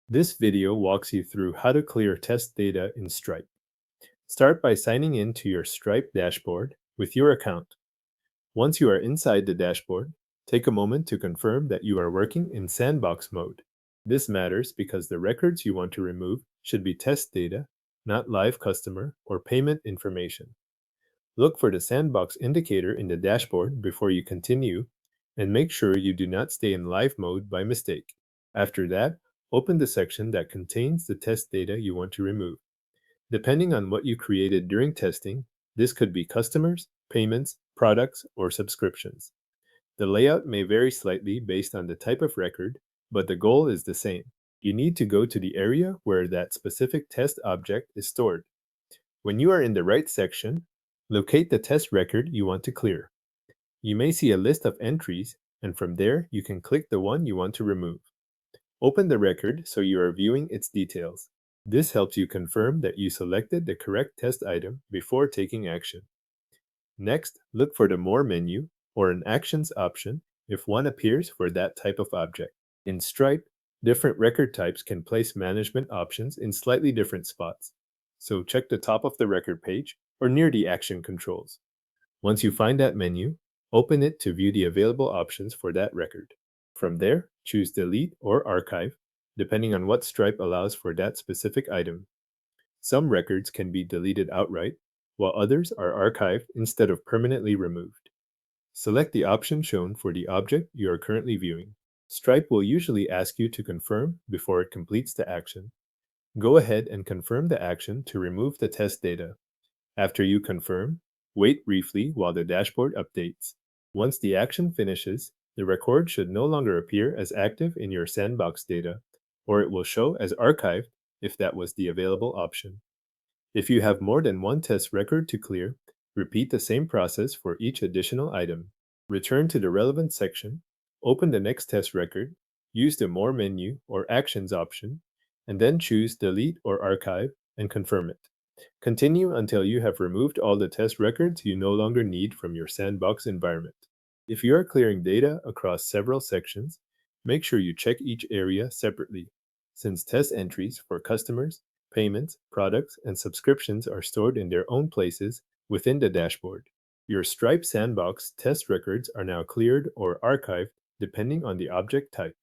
This video walks you through how to clear test data in Stripe. Start by signing in to your Stripe dashboard with your account. Once you are inside the dashboard, take a moment to confirm that you are working in sandbox mode. This matters because the records you want to remove should be test data, not live customer or payment information. Look for the sandbox indicator in the dashboard before you continue, and make sure you do not stay in live mode by mistake. After that, open the section that contains the test data you want to remove. Depending on what you created during testing, this could be customers, payments, products, or subscriptions. The layout may vary slightly based on the type of record, but the goal is the same. You need to go to the area where that specific test object is stored. When you are in the right section, locate the test record you want to clear. You may see a list of entries, and from there you can click the one you want to remove. Open the record so you are viewing its details. This helps you confirm that you selected the correct test item before taking action. Next, look for the More menu or an Actions option if one appears for that type of object. In Stripe, different record types can place management options in slightly different spots, so check the top of the record page or near the action controls. Once you find that menu, open it to view the available options for that record. From there, choose Delete or Archive, depending on what Stripe allows for that specific item. Some records can be deleted outright, while others are archived instead of permanently removed. Select the option shown for the object you are currently viewing. Stripe will usually ask you to confirm before it completes the action. Go ahead and confirm the action to remove the test data. After you confirm, wait briefly while the dashboard updates. Once the action finishes, the record should no longer appear as active in your sandbox data, or it will show as archived if that was the available option. If you have more than one test record to clear, repeat the same process for each additional item. Return to the relevant section, open the next test record, use the More menu or Actions option, and then choose Delete or Archive and confirm it. Continue until you have removed all the test records you no longer need from your sandbox environment. If you are clearing data across several sections, make sure you check each area separately, since test entries for customers, payments, products, and subscriptions are stored in their own places within the dashboard. Your Stripe Sandbox test records are now cleared or archived depending on the object type.